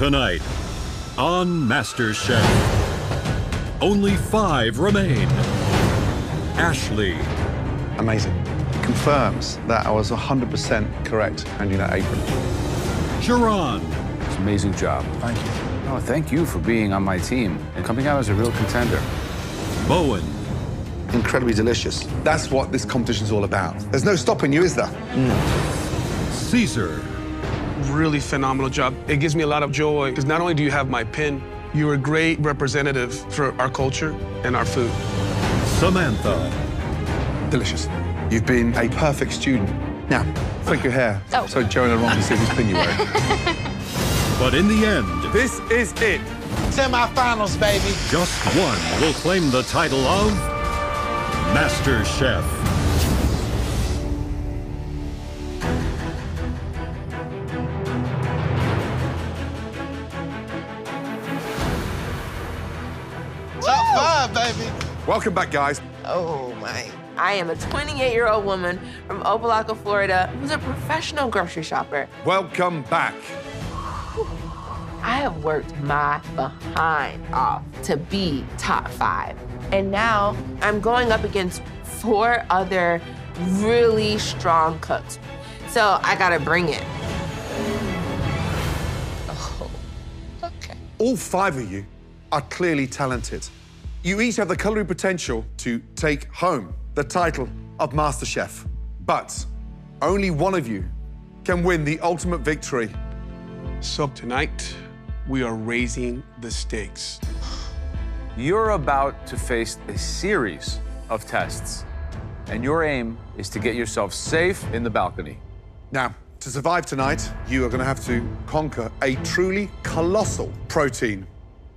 Tonight on MasterChef, only 5 remain. Ashley. Amazing. Confirms that I was 100% correct handling that apron. Sharon. It's an amazing job. Thank you. Oh, thank you for being on my team and coming out as a real contender. Bowen. Incredibly delicious. That's what this competition's all about. There's no stopping you, is there? Caesar. Really phenomenal job. It gives me a lot of joy because not only do you have my pin, you're a great representative for our culture and our food. Samantha. Delicious. You've been a perfect student. Now, flick your hair so Joe and Ron can see whose pin you're wearing. But in the end, This is it. Semi-finals, baby. just one will claim the title of Master Chef. Top 5, baby. Welcome back, guys. Oh, my. I am a 28-year-old woman from Opelika, Florida, who's a professional grocery shopper. Welcome back. I have worked my behind off to be top 5. And now I'm going up against 4 other really strong cooks. So I gotta bring it. Oh, okay. All 5 of you are clearly talented. You each have the culinary potential to take home the title of Master Chef. But only one of you can win the ultimate victory. So tonight, we are raising the stakes. You're about to face a series of tests, and your aim is to get yourself safe in the balcony. Now, to survive tonight, you are going to have to conquer a truly colossal protein.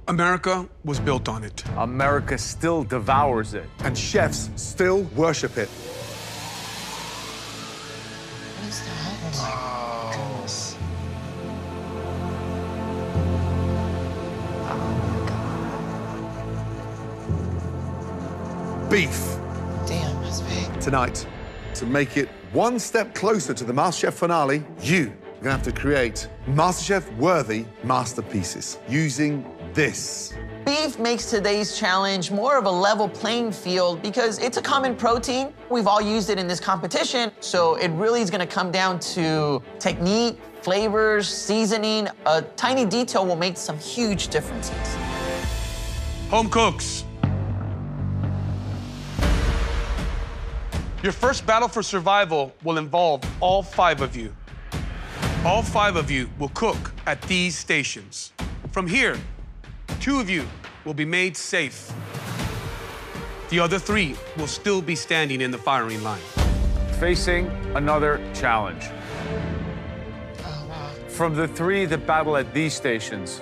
America was built on it. America still devours it. And chefs still worship it. What is that? Oh, my goodness. Beef. Damn, that's big. Tonight, to make it one step closer to the MasterChef finale, you are going to have to create MasterChef-worthy masterpieces using this. Beef makes today's challenge more of a level playing field because it's a common protein. We've all used it in this competition, so it really is gonna come down to technique, flavors, seasoning. A tiny detail will make some huge differences. Home cooks. Your first battle for survival will involve all 5 of you. All 5 of you will cook at these stations. From here, 2 of you will be made safe. The other 3 will still be standing in the firing line. Facing another challenge. Oh, wow. From the 3 that battle at these stations,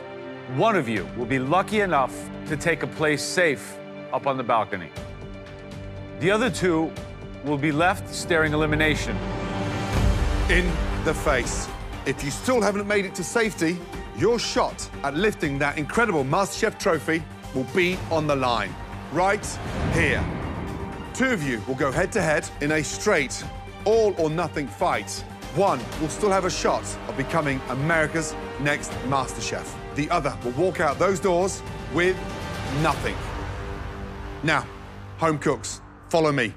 1 of you will be lucky enough to take a place safe up on the balcony. The other 2 will be left staring elimination. In the face. If you still haven't made it to safety, your shot at lifting that incredible MasterChef trophy will be on the line, right here. 2 of you will go head-to-head in a straight, all-or-nothing fight. 1 will still have a shot of becoming America's next MasterChef. The other will walk out those doors with nothing. Now, home cooks, follow me.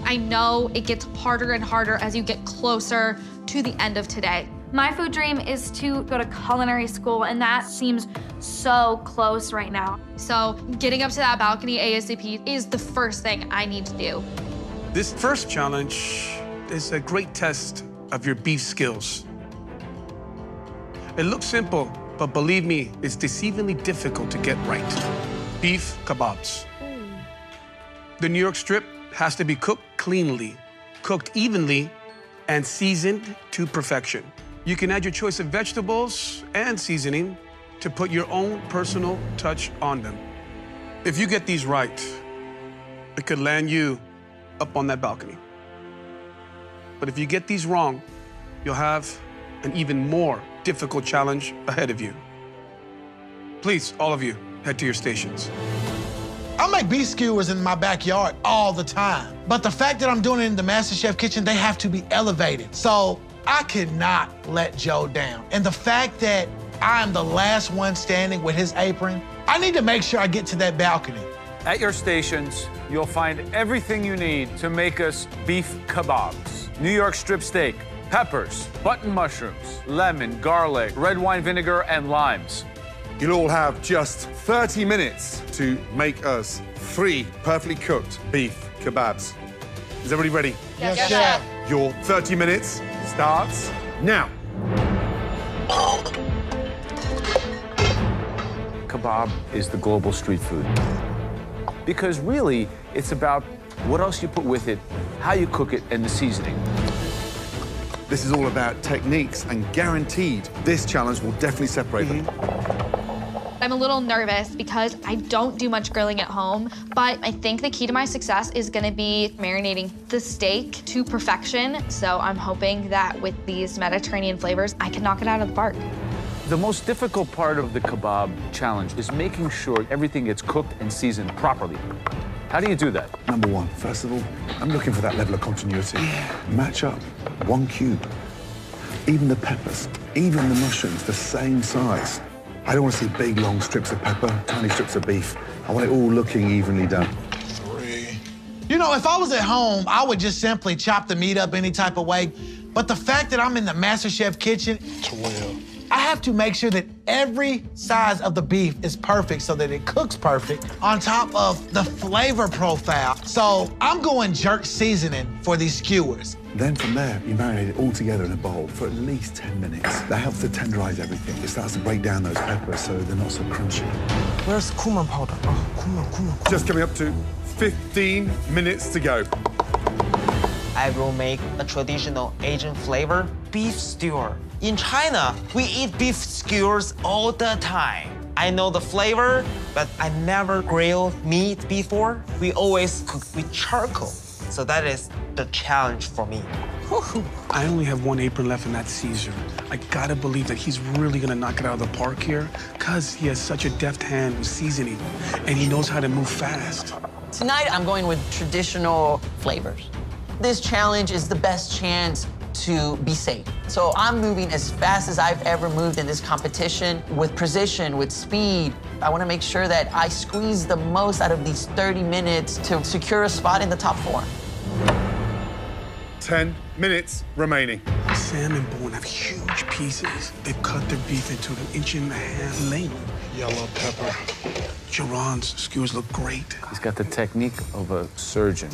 I know it gets harder and harder as you get closer to the end of today. My food dream is to go to culinary school, and that seems so close right now. So getting up to that balcony ASAP is the first thing I need to do. This first challenge is a great test of your beef skills. It looks simple, but believe me, it's deceivingly difficult to get right. Beef kebabs. The New York strip has to be cooked cleanly, cooked evenly, and seasoned to perfection. You can add your choice of vegetables and seasoning to put your own personal touch on them. If you get these right, it could land you up on that balcony. But if you get these wrong, you'll have an even more difficult challenge ahead of you. Please, all of you, head to your stations. I make beef skewers in my backyard all the time. But the fact that I'm doing it in the MasterChef kitchen, they have to be elevated. So I cannot let Joe down. And the fact that I'm the last one standing with his apron, I need to make sure I get to that balcony. At your stations, you'll find everything you need to make us beef kebabs. New York strip steak, peppers, button mushrooms, lemon, garlic, red wine vinegar, and limes. You'll all have just 30 minutes to make us 3 perfectly cooked beef kebabs. Is everybody ready? Yes, chef. Your 30 minutes starts now. Kebab is the global street food. Because really, it's about what else you put with it, how you cook it, and the seasoning. This is all about techniques, and guaranteed this challenge will definitely separate them. I'm a little nervous because I don't do much grilling at home, but I think the key to my success is gonna be marinating the steak to perfection. So I'm hoping that with these Mediterranean flavors, I can knock it out of the park. The most difficult part of the kebab challenge is making sure everything gets cooked and seasoned properly. How do you do that? Number one, first of all, I'm looking for that level of continuity. Match up 1 cube. Even the peppers, even the mushrooms, the same size. I don't want to see big, long strips of pepper, tiny strips of beef. I want it all looking evenly done. 3. You know, if I was at home, I would just simply chop the meat up any type of way. But the fact that I'm in the MasterChef kitchen, 12. I have to make sure that every size of the beef is perfect so that it cooks perfect on top of the flavor profile. So I'm going jerk seasoning for these skewers. Then from there, you marinate it all together in a bowl for at least 10 minutes. That helps to tenderize everything. It starts to break down those peppers so they're not so crunchy. Where's cumin powder? Oh, cumin. Just coming up to 15 minutes to go. I will make a traditional Asian flavor beef stew. In China, we eat beef skewers all the time. I know the flavor, but I never grilled meat before. We always cook with charcoal. So that is the challenge for me. I only have 1 apron left, and that's Caesar. I gotta believe that he's really gonna knock it out of the park here, because he has such a deft hand with seasoning, and he knows how to move fast. Tonight, I'm going with traditional flavors. This challenge is the best chance to be safe. So I'm moving as fast as I've ever moved in this competition, with precision, with speed. I want to make sure that I squeeze the most out of these 30 minutes to secure a spot in the top 4. 10 minutes remaining. Sam and Bowen have huge pieces. They've cut their beef into an 1.5-inch length. Yellow pepper. Geron's skewers look great. He's got the technique of a surgeon.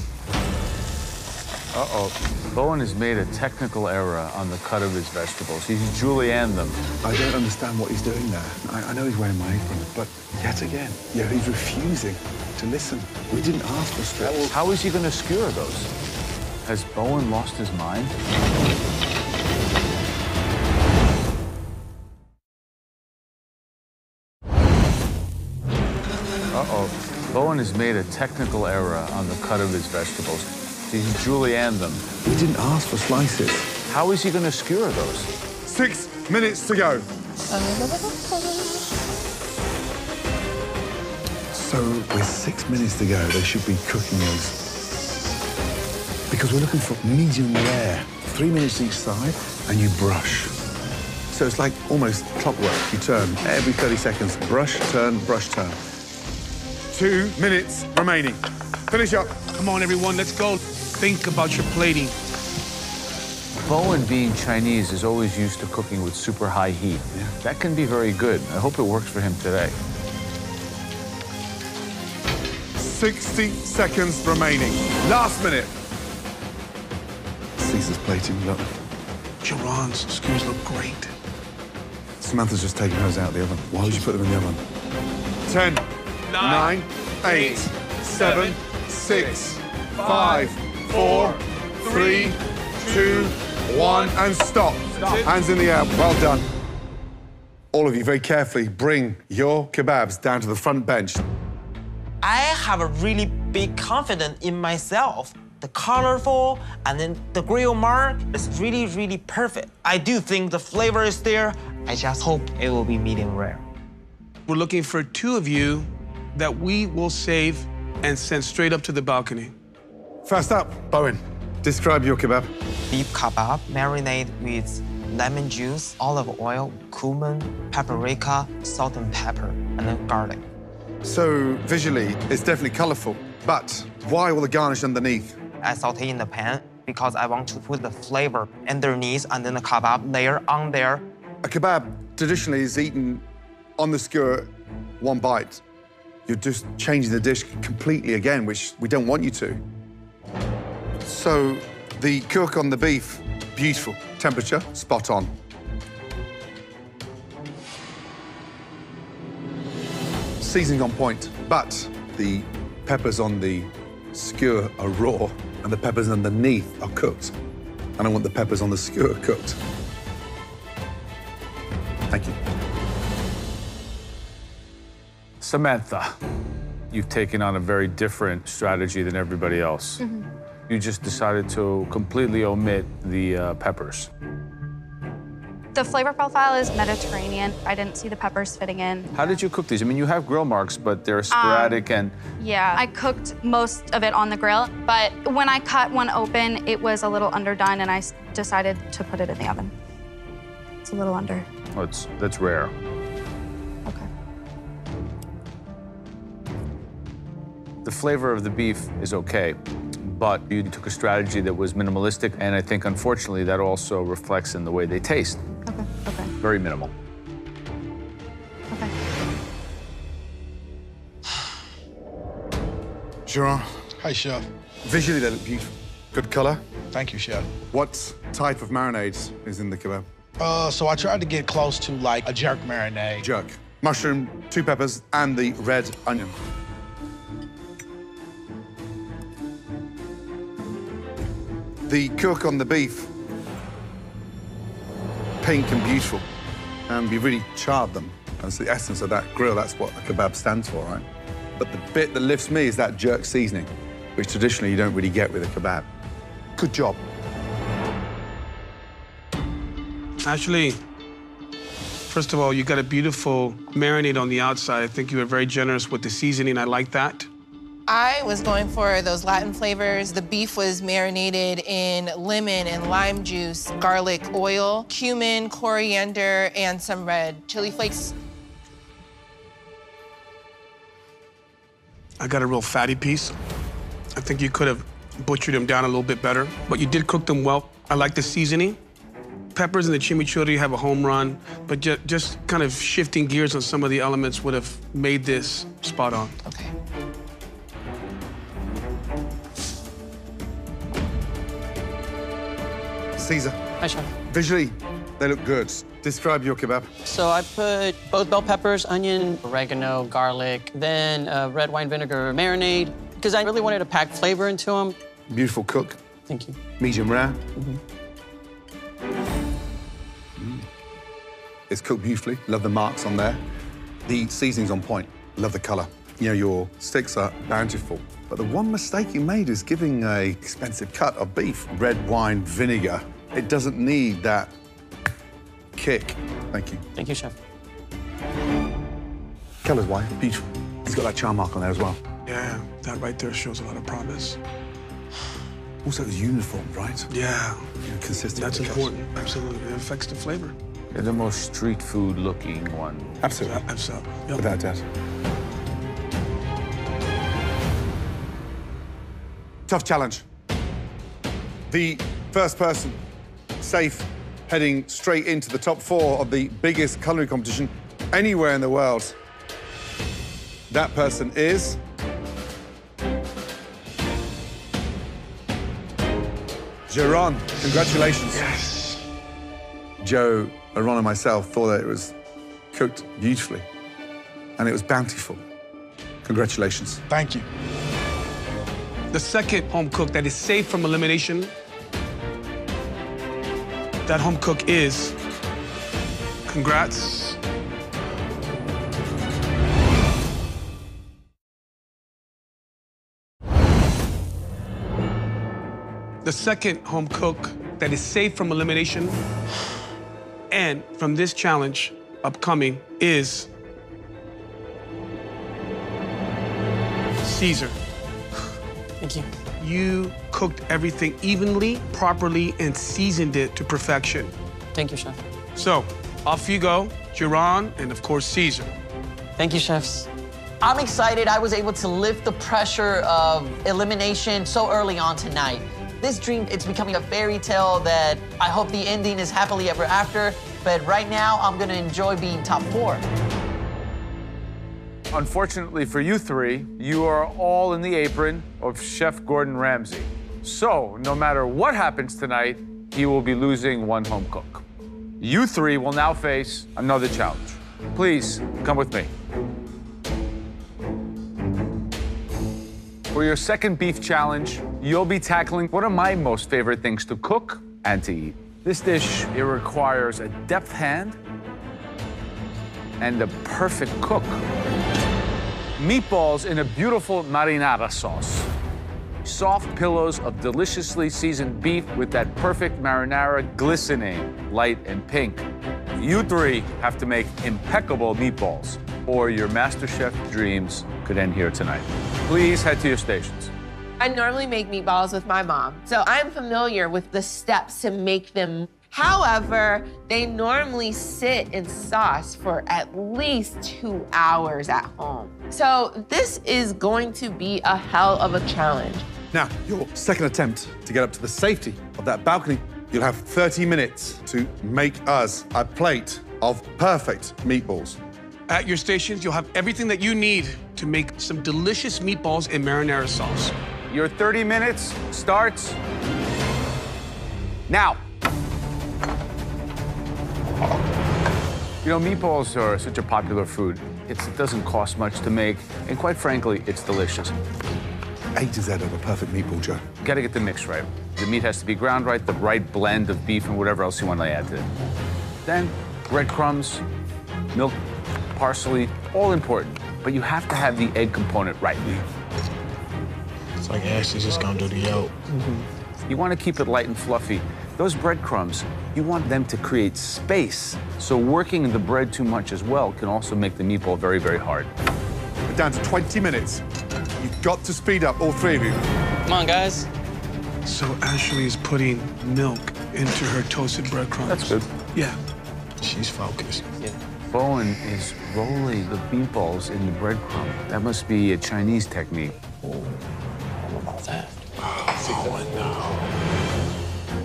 Uh-oh. Bowen has made a technical error on the cut of his vegetables. He's julienned them. I don't understand what he's doing there. I know he's wearing my apron, but yet again, he's refusing to listen. We didn't ask for strips. How is he going to skewer those? Has Bowen lost his mind? Uh-oh. Bowen has made a technical error on the cut of his vegetables. He's julienned them. We didn't ask for slices. How is he going to skewer those? 6 minutes to go. So with 6 minutes to go, they should be cooking those. Because we're looking for medium rare. 3 minutes each side, and you brush. So it's like almost clockwork. You turn every 30 seconds. Brush, turn, brush, turn. 2 minutes remaining. Finish up. Come on, everyone, let's go. Think about your plating. Bowen, being Chinese, is always used to cooking with super high heat. Yeah. That can be very good. I hope it works for him today. 60 seconds remaining. Last minute. Caesar's plating, look. Geron's skewers look great. Samantha's just taking hers out of the oven. Why would you put them in the oven? 10, 9, 8, 7, 6, 5, 4, 3, 2, 1, and stop. Hands in the air. Well done. All of you, very carefully, bring your kebabs down to the front bench. I have a really big confidence in myself. The colorful and then the grill mark is really, really perfect. I do think the flavor is there. I just hope it will be medium rare. We're looking for 2 of you that we will save and send straight up to the balcony. First up, Bowen. Describe your kebab. Beef kebab marinated with lemon juice, olive oil, cumin, paprika, salt and pepper, and then garlic. So visually, it's definitely colorful, but why all the garnish underneath? I saute in the pan because I want to put the flavor underneath and then the kebab layer on there. A kebab traditionally is eaten on the skewer, one bite. You're just changing the dish completely again, which we don't want you to. So the cook on the beef, beautiful. Temperature, spot on. Seasoning on point, but the peppers on the skewer are raw and the peppers underneath are cooked. And I want the peppers on the skewer cooked. Thank you. Samantha, you've taken on a very different strategy than everybody else. You just decided to completely omit the peppers. The flavor profile is Mediterranean. I didn't see the peppers fitting in. How did you cook these? I mean, you have grill marks, but they're sporadic and... Yeah, I cooked most of it on the grill, but when I cut one open, it was a little underdone, and I decided to put it in the oven. It's a little under. Oh, that's rare. Okay. The flavor of the beef is okay, but you took a strategy that was minimalistic, and I think, unfortunately, that also reflects in the way they taste. Okay. Very minimal. Okay. Gerard, Hi, Chef. visually they look beautiful. Good color. Thank you, Chef. What type of marinades is in the kebab? So I tried to get close to like a jerk marinade. Jerk. Mushroom, 2 peppers, and the red onion. The cook on the beef, pink and beautiful, and we really charred them. That's the essence of that grill. That's what a kebab stands for, right? But the bit that lifts me is that jerk seasoning, which traditionally you don't really get with a kebab. Good job. Actually, first of all, you got a beautiful marinade on the outside. I think you were very generous with the seasoning. I like that. I was going for those Latin flavors. The beef was marinated in lemon and lime juice, garlic oil, cumin, coriander, and some red chili flakes. I got a real fatty piece. I think you could have butchered them down a little bit better, but you did cook them well. I like the seasoning. Peppers and the chimichurri have a home run, but just kind of shifting gears on some of the elements would have made this spot on. Okay. Caesar, Hi, Chef. visually they look good. Describe your kebab. So I put both bell peppers, onion, oregano, garlic, then red wine vinegar marinade, because I really wanted to pack flavor into them. Beautiful cook. Thank you. Medium rare. It's cooked beautifully. Love the marks on there. The seasoning's on point. Love the color. You know, your sticks are bountiful. But the one mistake you made is giving a expensive cut of beef red wine vinegar. It doesn't need that kick. Thank you. Thank you, Chef. Color's white, beautiful. He's got that char mark on there as well. Yeah, that right there shows a lot of promise. Also, it's uniform, right? Yeah. Consistent. That's important. Absolutely. It affects the flavor. You're the most street food looking one. Absolutely. Absolutely. Yep. Without doubt. Tough challenge. The first person safe heading straight into the top 4 of the biggest culinary competition anywhere in the world. That person is... Aarón. Congratulations. Yes. Joe, Aarón, and myself thought that it was cooked beautifully, and it was bountiful. Congratulations. Thank you. The second home cook that is safe from elimination, that home cook is, congrats. The second home cook that is safe from elimination and from this challenge upcoming is Caesar. Thank you. you cooked everything evenly, properly, and seasoned it to perfection. Thank you, chef. So, off you go, Aarón, and of course, Caesar. Thank you, chefs. I'm excited I was able to lift the pressure of elimination so early on tonight. This dream, it's becoming a fairy tale that I hope the ending is happily ever after, but right now, I'm gonna enjoy being top 4. Unfortunately for you three, you are all in the apron of Chef Gordon Ramsay. So, no matter what happens tonight, he will be losing one home cook. You three will now face another challenge. Please, come with me. For your second beef challenge, you'll be tackling one of my most favorite things to cook and to eat. This dish, it requires a deft hand and a perfect cook. Meatballs in a beautiful marinara sauce. Soft pillows of deliciously seasoned beef with that perfect marinara glistening, light and pink. You three have to make impeccable meatballs, or your MasterChef dreams could end here tonight. Please head to your stations. I normally make meatballs with my mom, so I'm familiar with the steps to make them. However, they normally sit in sauce for at least 2 hours at home. So this is going to be a hell of a challenge. Now, your second attempt to get up to the safety of that balcony, you'll have 30 minutes to make us a plate of perfect meatballs. At your stations, you'll have everything that you need to make some delicious meatballs in marinara sauce. Your 30 minutes starts now. You know, meatballs are such a popular food. It doesn't cost much to make, and quite frankly, it's delicious. A to Z of a perfect meatball, Joe. You gotta get the mix right. The meat has to be ground right, the right blend of beef and whatever else you want to add to it. Then, breadcrumbs, milk, parsley, all important. But you have to have the egg component right. It's like Ashley's just gonna do the yolk. You want to keep it light and fluffy. Those breadcrumbs, you want them to create space. So working the bread too much as well can also make the meatball very, very hard. We're down to 20 minutes. You've got to speed up, all three of you. Come on, guys. So Ashley is putting milk into her toasted breadcrumbs. That's good. Yeah. She's focused. Yeah. Bowen is rolling the meatballs in the breadcrumb. That must be a Chinese technique. I don't know about that.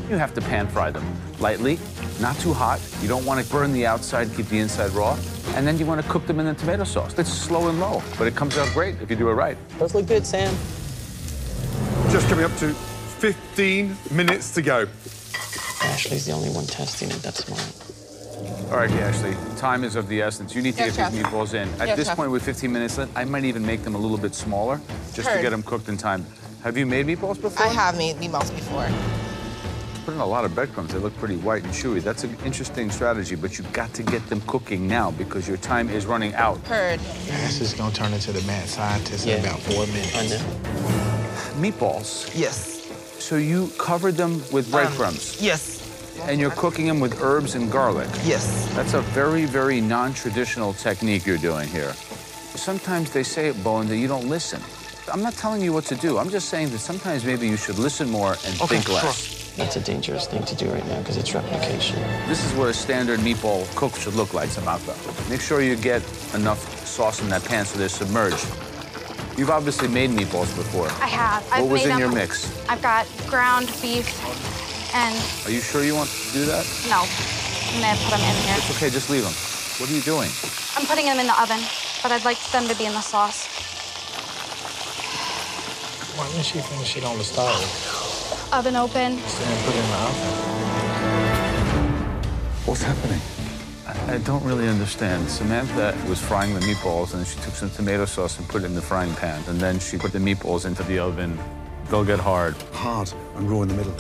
You have to pan fry them lightly, not too hot. You don't want to burn the outside, keep the inside raw. And then you want to cook them in the tomato sauce. It's slow and low, but it comes out great if you do it right. Those look good, Sam. Just coming up to 15 minutes to go. Ashley's the only one testing it. That's smart. All right, Ashley, time is of the essence. You need to Yes, get these chef. meatballs in. At Yes, this chef. point, with 15 minutes left, I might even make them a little bit smaller just to Heard. get them cooked in time. Have you made meatballs before? I have made meatballs before. Put in a lot of breadcrumbs. They look pretty white and chewy. That's an interesting strategy, but you've got to get them cooking now because your time is running out. Heard. Ashley's gonna turn into the mad scientist in about 4 minutes. I know. Meatballs. Yes. So you covered them with breadcrumbs. Yes. And you're cooking them with herbs and garlic. Yes. That's a very, very non-traditional technique you're doing here. Sometimes they say at Bowen that you don't listen. I'm not telling you what to do. I'm just saying that sometimes maybe you should listen more and think less. That's a dangerous thing to do right now because it's replication. This is what a standard meatball cook should look like, Samantha. Make sure you get enough sauce in that pan so they're submerged. You've obviously made meatballs before. I have. What was made in them. your mix? I've got ground beef and Are you sure you want to do that? no. I'm gonna put them in here. It's okay, just leave them. What are you doing? I'm putting them in the oven, but I'd like them to be in the sauce. Why didn't she finish it on the stove? Oven open. And put it in the oven. What's happening? I don't really understand. Samantha was frying the meatballs, and she took some tomato sauce and put it in the frying pan. And then she put the meatballs into the oven. They'll get hard. Hard and raw in the middle.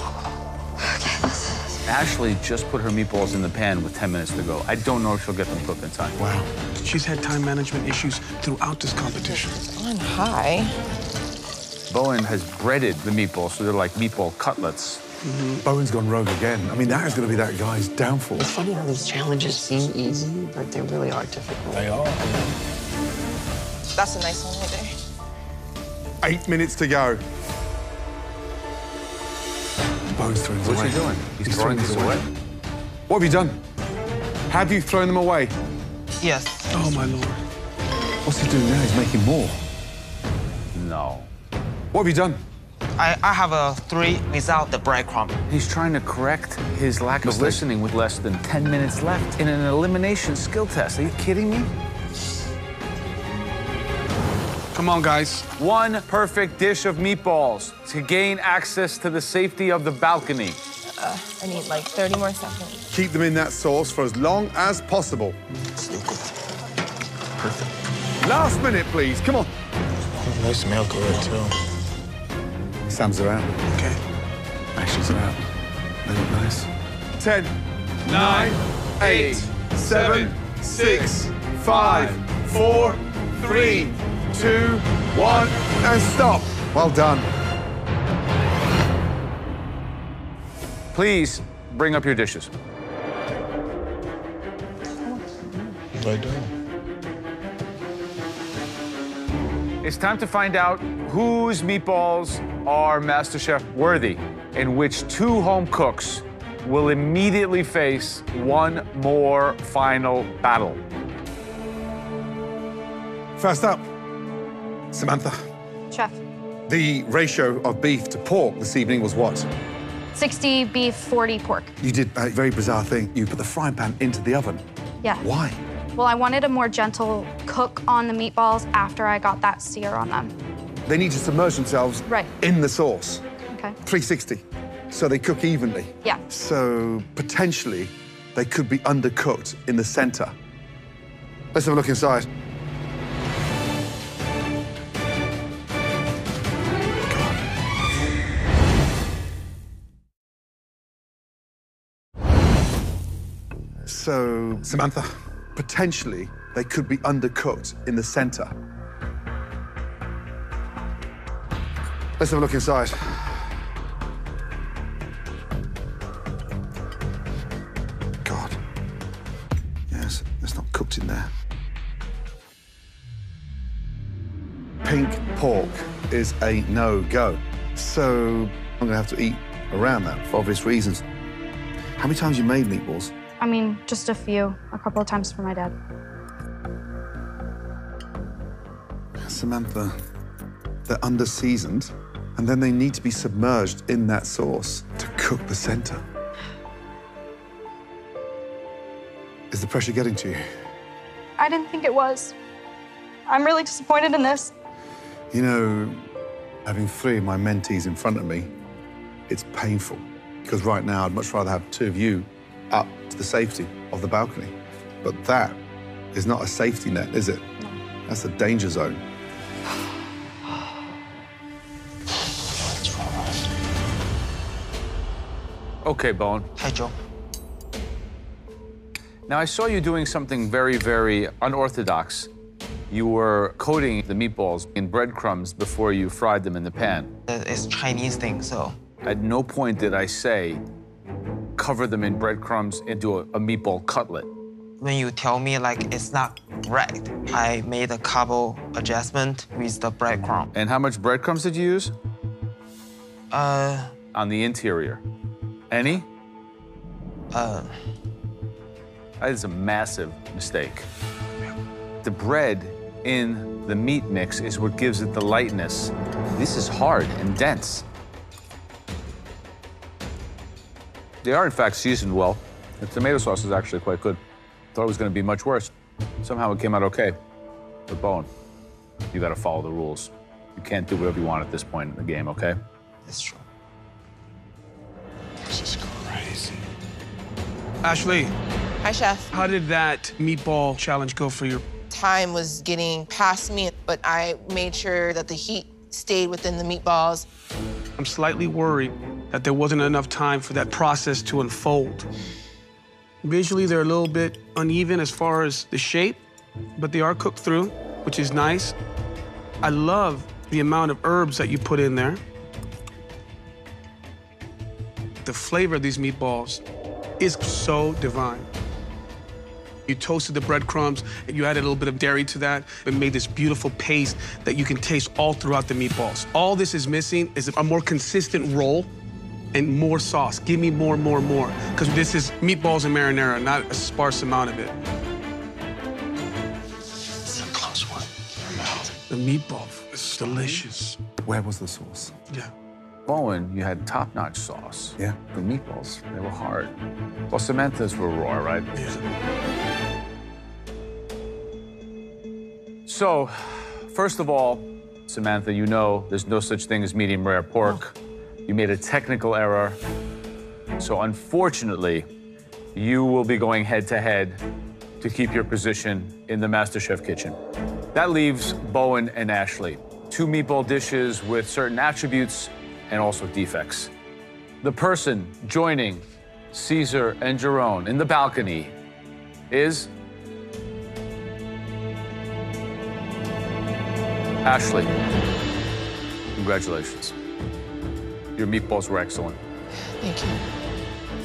Ashley just put her meatballs in the pan with 10 minutes to go. I don't know if she'll get them cooked in time. Wow. She's had time management issues throughout this competition. On high. Bowen has breaded the meatballs, so they're like meatball cutlets. Bowen's gone rogue again. I mean, that is going to be that guy's downfall. It's funny how these challenges seem easy, but they really are difficult. They are. That's a nice one right there. 8 minutes to go. Bones throwing them away. What's he doing? He's throwing these away. What have you done? Have you thrown them away? Yes. Oh, my Lord. What's he doing now? He's making more. No. What have you done? I have a 3 without the breadcrumb. He's trying to correct his lack of listening with less than 10 minutes left in an elimination skill test. Are you kidding me? Come on, guys. One perfect dish of meatballs to gain access to the safety of the balcony. I need like 30 more seconds. Keep them in that sauce for as long as possible. Perfect. Last minute, please. Come on. Oh, they smell good, too. Sam's are out. Okay. Ashley's are out. They look nice. 10, 9, 8, 7, 6, 5, 4, 3, 2, 1, and stop. Well done. Please bring up your dishes. They do. It's time to find out whose meatballs are MasterChef worthy and which 2 home cooks will immediately face one more final battle. First up, Samantha. Chef. The ratio of beef to pork this evening was what? 60 beef, 40 pork. You did a very bizarre thing. You put the frying pan into the oven. Yeah. Why? Well, I wanted a more gentle cook on the meatballs after I got that sear on them. They need to submerge themselves Right. in the sauce. Okay. 360, so they cook evenly. Yeah. So potentially, they could be undercooked in the center. Let's have a look inside. So, Samantha, potentially, they could be undercooked in the center. Let's have a look inside. God. Yes, it's not cooked in there. Pink pork is a no-go. So, I'm gonna have to eat around that for obvious reasons. How many times you made meatballs? I mean, just a few, a couple of times for my dad. Samantha, they're under-seasoned, and then they need to be submerged in that sauce to cook the center. Is the pressure getting to you? I didn't think it was. I'm really disappointed in this. You know, having 3 of my mentees in front of me, it's painful. Because right now, I'd much rather have 2 of you up to the safety of the balcony. But that is not a safety net, is it? No. That's a danger zone. Okay, Bone. Hi, Joe. Now, I saw you doing something very, very unorthodox. You were coating the meatballs in breadcrumbs before you fried them in the pan. It's Chinese thing, so. At no point did I say, cover them in breadcrumbs and do a meatball cutlet. When you tell me like it's not right, I made a couple adjustment with the breadcrumb. And how much breadcrumbs did you use? On the interior. Any? That is a massive mistake. The bread in the meat mix is what gives it the lightness. This is hard and dense. They are, in fact, seasoned well. The tomato sauce is actually quite good. Thought it was going to be much worse. Somehow it came out okay. But Bone, you got to follow the rules. You can't do whatever you want at this point in the game, okay? That's true. This is crazy. Ashley, Hi, Chef. how did that meatball challenge go for you? Time was getting past me, but I made sure that the heat stayed within the meatballs. I'm slightly worried that there wasn't enough time for that process to unfold. Visually, they're a little bit uneven as far as the shape, but they are cooked through, which is nice. I love the amount of herbs that you put in there. The flavor of these meatballs is so divine. You toasted the breadcrumbs, and you added a little bit of dairy to that, and made this beautiful paste that you can taste all throughout the meatballs. All this is missing is a more consistent roll and more sauce. Give me more. Because this is meatballs and marinara, not a sparse amount of it. It's a close one. The meatball is delicious. Where was the sauce? Yeah. Bowen, you had top-notch sauce. Yeah. The meatballs, they were hard. Well, Samantha's were raw, right? Yeah. So, first of all, Samantha, you know there's no such thing as medium rare pork. You made a technical error. So unfortunately, you will be going head-to-head to keep your position in the MasterChef kitchen. That leaves Bowen and Ashley, 2 meatball dishes with certain attributes and also defects. The person joining Caesar and Jerome in the balcony is Ashley. Congratulations. Your meatballs were excellent. Thank you.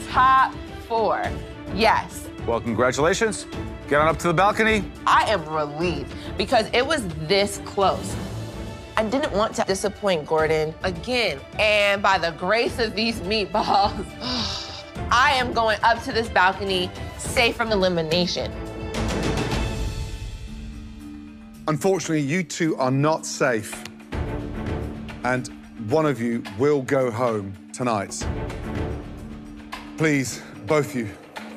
Top 4. Yes. Well, congratulations. Get on up to the balcony. I am relieved because it was this close. I didn't want to disappoint Gordon again. And by the grace of these meatballs, I am going up to this balcony safe from elimination. Unfortunately, you two are not safe. And one of you will go home tonight. Please, both of you,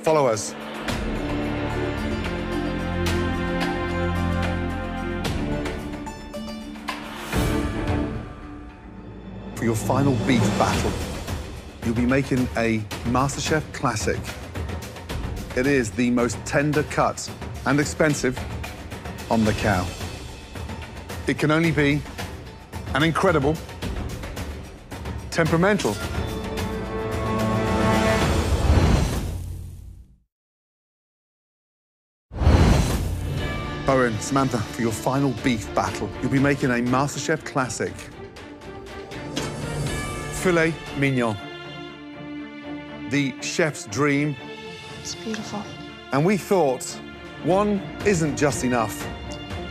follow us. For your final beef battle, you'll be making a MasterChef classic. It is the most tender cut and expensive on the cow. It can only be an incredible, temperamental, Bowen, Samantha, for your final beef battle, you'll be making a MasterChef classic. Filet mignon. The chef's dream. It's beautiful. And we thought one isn't just enough.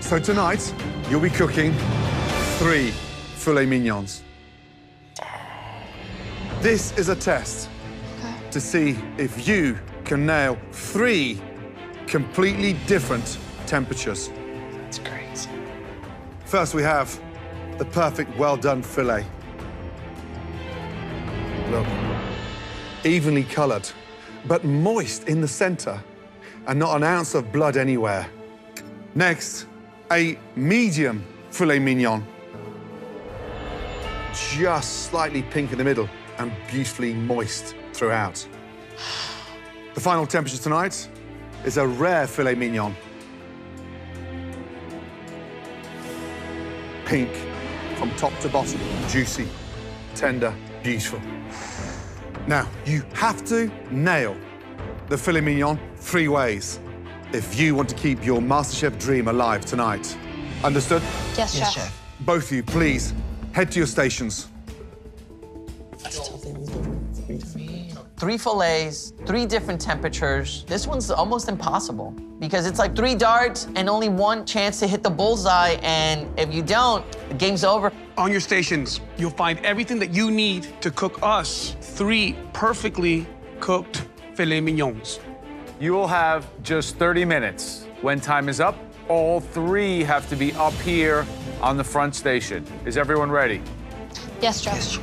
So tonight, you'll be cooking 3 filet mignons. This is a test to see if you can nail 3 completely different temperatures. It's crazy. First, we have the perfect well-done filet. Look, evenly colored, but moist in the center, and not an ounce of blood anywhere. Next, a medium filet mignon. Just slightly pink in the middle and beautifully moist throughout. The final temperature tonight is a rare filet mignon. Pink from top to bottom, juicy, tender, beautiful. Now, you have to nail the filet mignon 3 ways if you want to keep your MasterChef dream alive tonight. Understood? Yes, Chef. Yes, Chef. Both of you, please, head to your stations. 3 fillets, 3 different temperatures. This one's almost impossible because it's like 3 darts and only 1 chance to hit the bullseye. And if you don't, the game's over. On your stations, you'll find everything that you need to cook us 3 perfectly cooked filet mignons. You will have just 30 minutes. When time is up, all 3 have to be up here on the front station. Is everyone ready? Yes, Chef. Yes, Chef.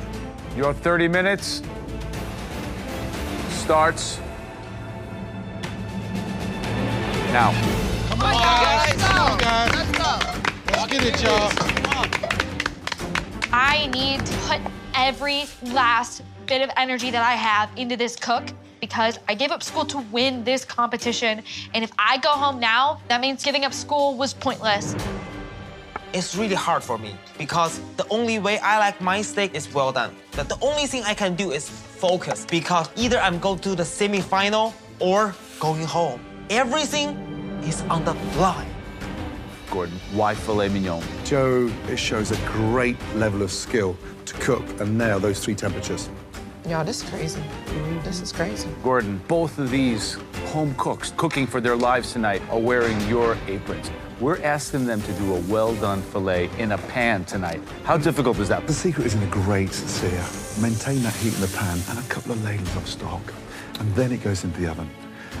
Your 30 minutes starts now. Come on, guys. Come on, guys. Let's go. Let's get it, y'all. I need to put every last bit of energy that I have into this cook because I gave up school to win this competition. And if I go home now, that means giving up school was pointless. It's really hard for me because the only way I like my steak is well done. But the only thing I can do is focus because either I'm going to the semi-final or going home. Everything is on the line. Gordon, why filet mignon? Joe, it shows a great level of skill to cook and nail those 3 temperatures. Y'all, this is crazy. This is crazy. Gordon, both of these home cooks cooking for their lives tonight are wearing your aprons. We're asking them to do a well-done filet in a pan tonight. How difficult is that? The secret is in a great sear. Maintain that heat in the pan and a couple of ladles of stock. And then it goes into the oven.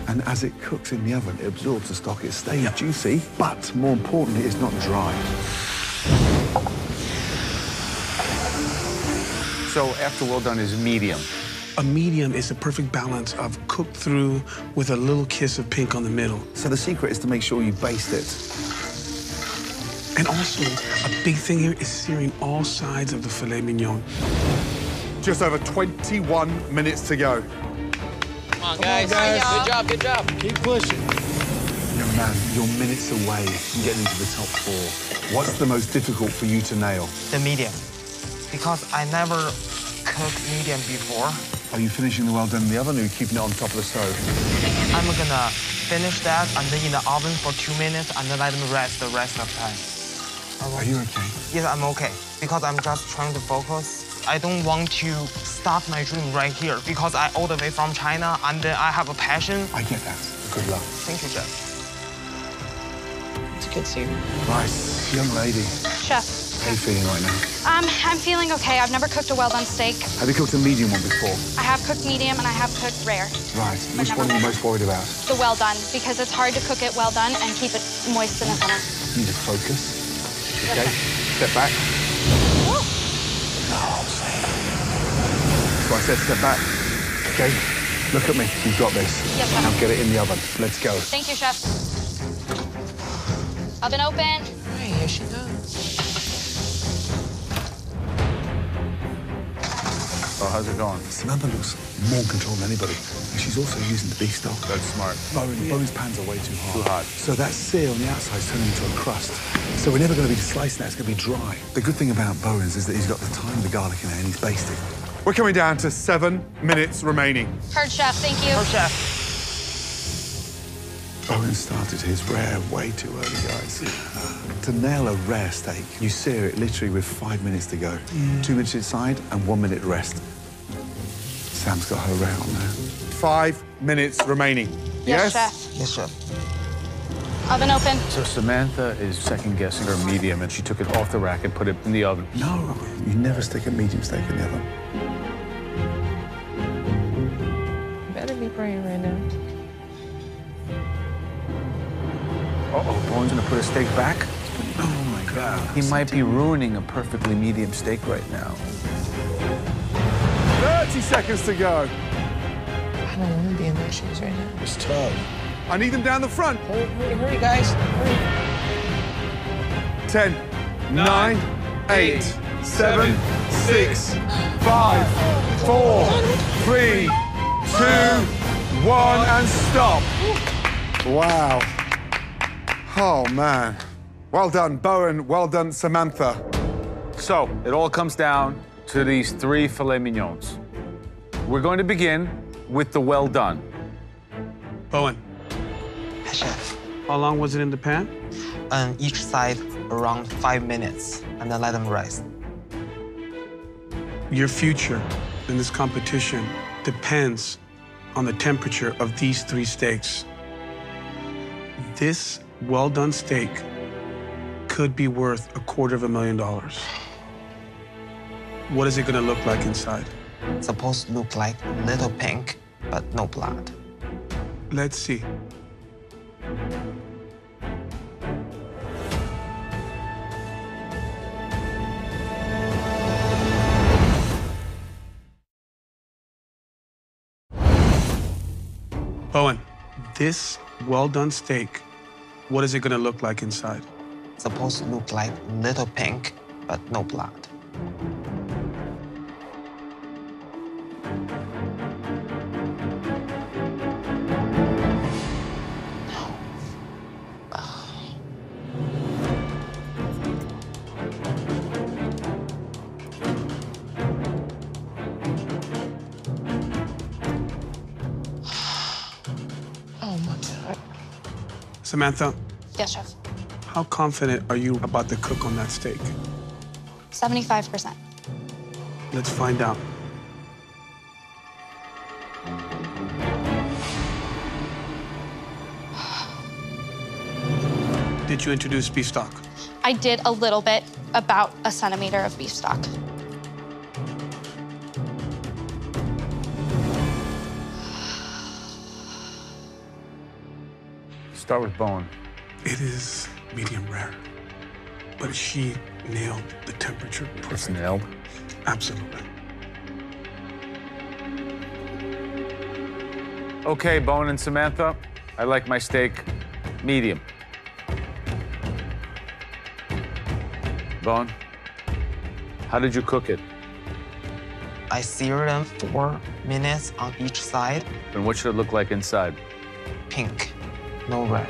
And as it cooks in the oven, it absorbs the stock. It stays juicy, but more importantly, it's not dry. So after well done is medium. A medium is the perfect balance of cooked through with a little kiss of pink on the middle. So the secret is to make sure you baste it. And also, a big thing here is searing all sides of the filet mignon. Just over 21 minutes to go. Come on, guys. Good job, good job. Keep pushing. Young man, you're minutes away from getting into the top 4. What's the most difficult for you to nail? The medium. Because I never cooked medium before. Are you finishing the well done in the oven or are you keeping it on top of the stove? I'm gonna finish that and then in the oven for 2 minutes and then let them rest the rest of the time. Are you okay? Yes, I'm okay. Because I'm just trying to focus. I don't want to start my dream right here because I all the way from China and then I have a passion. I get that. Good luck. Thank you, Chef. It's a good sear. Nice. Young lady. Chef, How are you feeling right now? I'm feeling okay. I've never cooked a well-done steak. Have you cooked a medium one before? I have cooked medium and I have cooked rare. Right. Which one are you most worried about? The well-done, because it's hard to cook it well-done and keep it moist in the center. You need to focus. Okay. Step back. Woo. So I said step back. Okay. Look at me. You've got this. Yes, Chef. Now get it in the oven. Let's go. Thank you, Chef. Oven open. All right, here she goes. Oh, how's it going? Samantha looks more in control than anybody. And she's also using the beef stock. That's smart. Bowen's pans are way too hot. Too hot. So that sear on the outside is turning into a crust. So we're never going to be slicing that, it's going to be dry. The good thing about Bowen's is that he's got the thyme, the garlic in there, and he's basting. We're coming down to 7 minutes remaining. Heard, Chef. Thank you. Oh, Chef. Bowen started his rare way too early, guys. To nail a rare steak, you sear it literally with 5 minutes to go. 2 minutes inside and 1 minute rest. Sam's got her rare on there. 5 minutes remaining. Yes, Chef. Yes, Chef. Oven open. So Samantha is second-guessing her medium, and she took it off the rack and put it in the oven. No, you never stick a medium steak in the oven. You better be praying right now. Uh-oh, Bowen's gonna put a steak back? Oh, my God. He might be ruining a perfectly medium steak right now. 30 seconds to go. I don't want to be in those shoes right now. It's tough. I need them down the front. Hurry, guys. Hurry. 10, 9, 8, 7, 6, 5, 4, 3, 2, 1, and stop. Wow. Oh, man. Well done, Bowen. Well done, Samantha. So, it all comes down to these 3 filet mignons. We're going to begin with the well done. Bowen, Yes, Chef. how long was it in the pan? On each side around 5 minutes and then let them rest. Your future in this competition depends on the temperature of these 3 steaks. This well-done steak could be worth $250,000. What is it gonna look like inside? Supposed to look like little pink, but no blood. Let's see. Bowen, this well-done steak, what is it gonna look like inside? Supposed to look like little pink, but no blood. Oh, my God. Samantha, Yes, Chef. how confident are you about the cook on that steak? 75%. Let's find out. Did you introduce beef stock? I did a little bit, about a centimeter of beef stock. Start with Bowen. It is medium rare, but she nailed the temperature perfectly. It's nailed? Absolutely. Okay, Bowen and Samantha, I like my steak medium. Bowen, how did you cook it? I sear them 4 minutes on each side. And what should it look like inside? Pink, no red.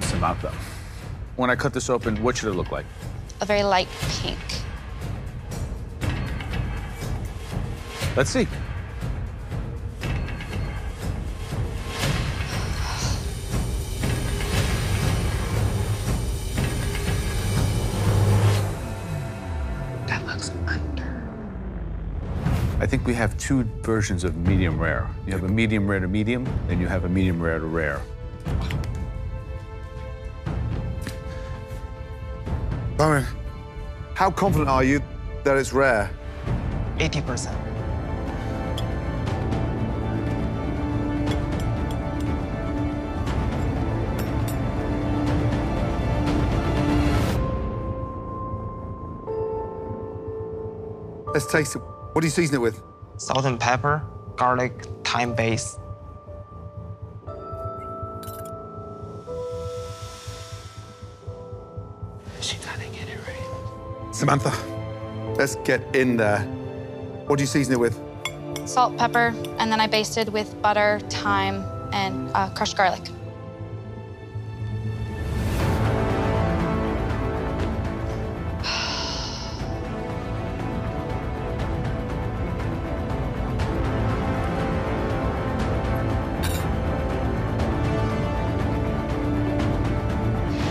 Samantha, when I cut this open, what should it look like? A very light pink. Let's see. That looks under. I think we have 2 versions of medium rare. You have a medium rare to medium, and you have a medium rare to rare. Bowen, how confident are you that it's rare? 80%. Let's taste it. What do you season it with? Salt and pepper, garlic, thyme base. She gotta get it right. Samantha, let's get in there. What do you season it with? Salt, pepper, and then I basted with butter, thyme, and crushed garlic.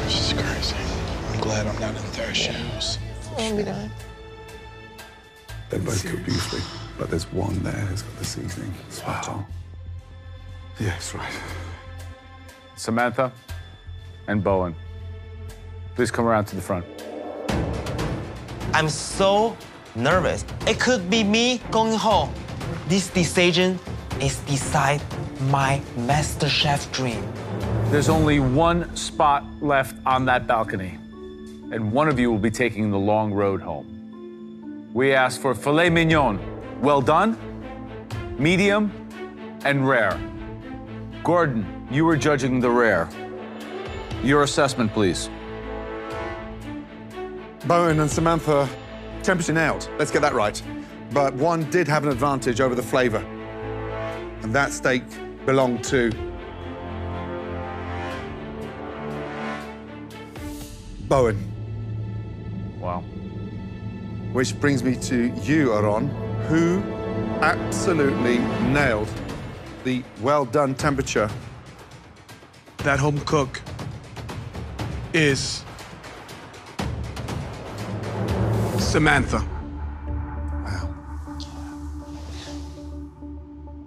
This is crazy. I'm glad I'm not in their shoes. I'll be done. They both cook beautifully, but there's one there who's got the seasoning spot on. Yes, right. Samantha and Bowen, please come around to the front. I'm so nervous. It could be me going home. This decision is beside my MasterChef dream. There's only 1 spot left on that balcony, and one of you will be taking the long road home. We asked for filet mignon, well done, medium, and rare. Gordon, you were judging the rare. Your assessment, please. Bowen and Samantha, temperature nailed. Let's get that right. But one did have an advantage over the flavor. And that steak belonged to Bowen. Wow. Which brings me to you, Aarón, who absolutely nailed the well-done temperature. That home cook is Samantha. Wow.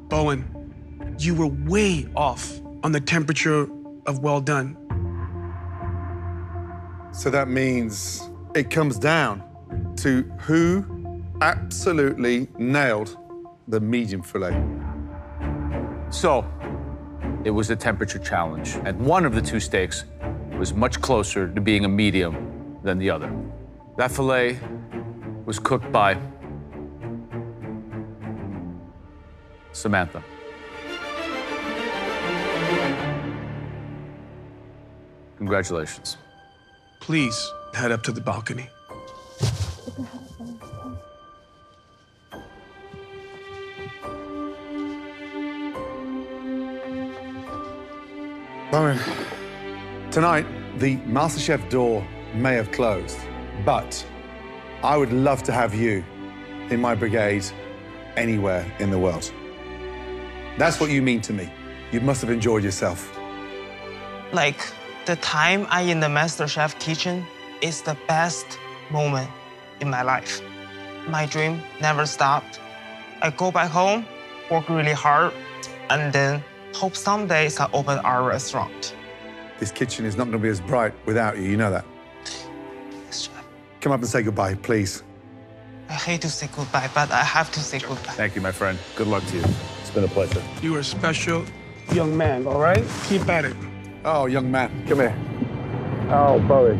Bowen, you were way off on the temperature of well done. So that means it comes down to who absolutely nailed the medium fillet. So, it was a temperature challenge, and one of the 2 steaks was much closer to being a medium than the other. That fillet was cooked by Samantha. Congratulations. Please head up to the balcony. Bowen, tonight, the MasterChef door may have closed, but I would love to have you in my brigade anywhere in the world. That's what you mean to me. You must have enjoyed yourself. Like, the time I in the MasterChef kitchen is the best moment in my life. My dream never stopped. I go back home, work really hard, and then hope someday I open our restaurant. This kitchen is not going to be as bright without you, you know that. Yes, Chef. Come up and say goodbye, please. I hate to say goodbye, but I have to say goodbye. Thank you, my friend. Good luck to you. It's been a pleasure. You are a special young man, all right? Keep at it. Oh, young man, come here. Oh, Bowie.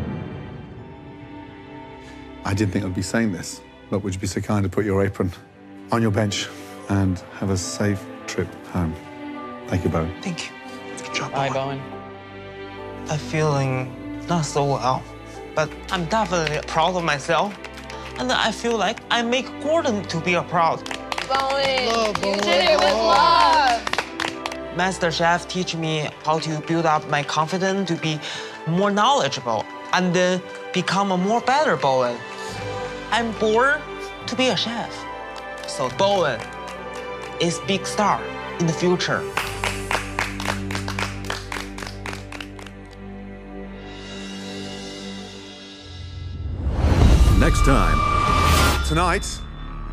I didn't think I'd be saying this, but would you be so kind to put your apron on your bench and have a safe trip home? Thank you, Bowie. Thank you. Good job, Bye, Bowen. Bowen. I'm feeling not so well, but I'm definitely proud of myself. And I feel like I make Gordon to be proud. Bowen, Love, you Bowen. did it with love. MasterChef teach me how to build up my confidence to be more knowledgeable and then become a more better Bowen. I'm born to be a chef. So Bowen is big star in the future. Next time, Tonight,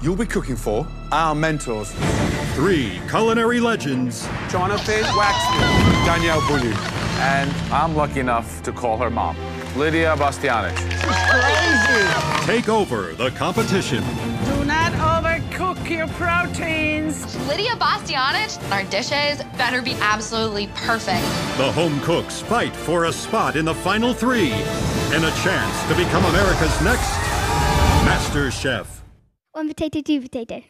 you'll be cooking for our mentors. 3 culinary legends Jonathan Waxman. Danielle Boulieu. And I'm lucky enough to call her mom, Lydia Bastiany. take over the competition. Do not overcook your proteins. Lydia Bastiany, our dishes better be absolutely perfect. The home cooks fight for a spot in the final 3 and a chance to become America's next Master Chef. 1 potato, 2 potato.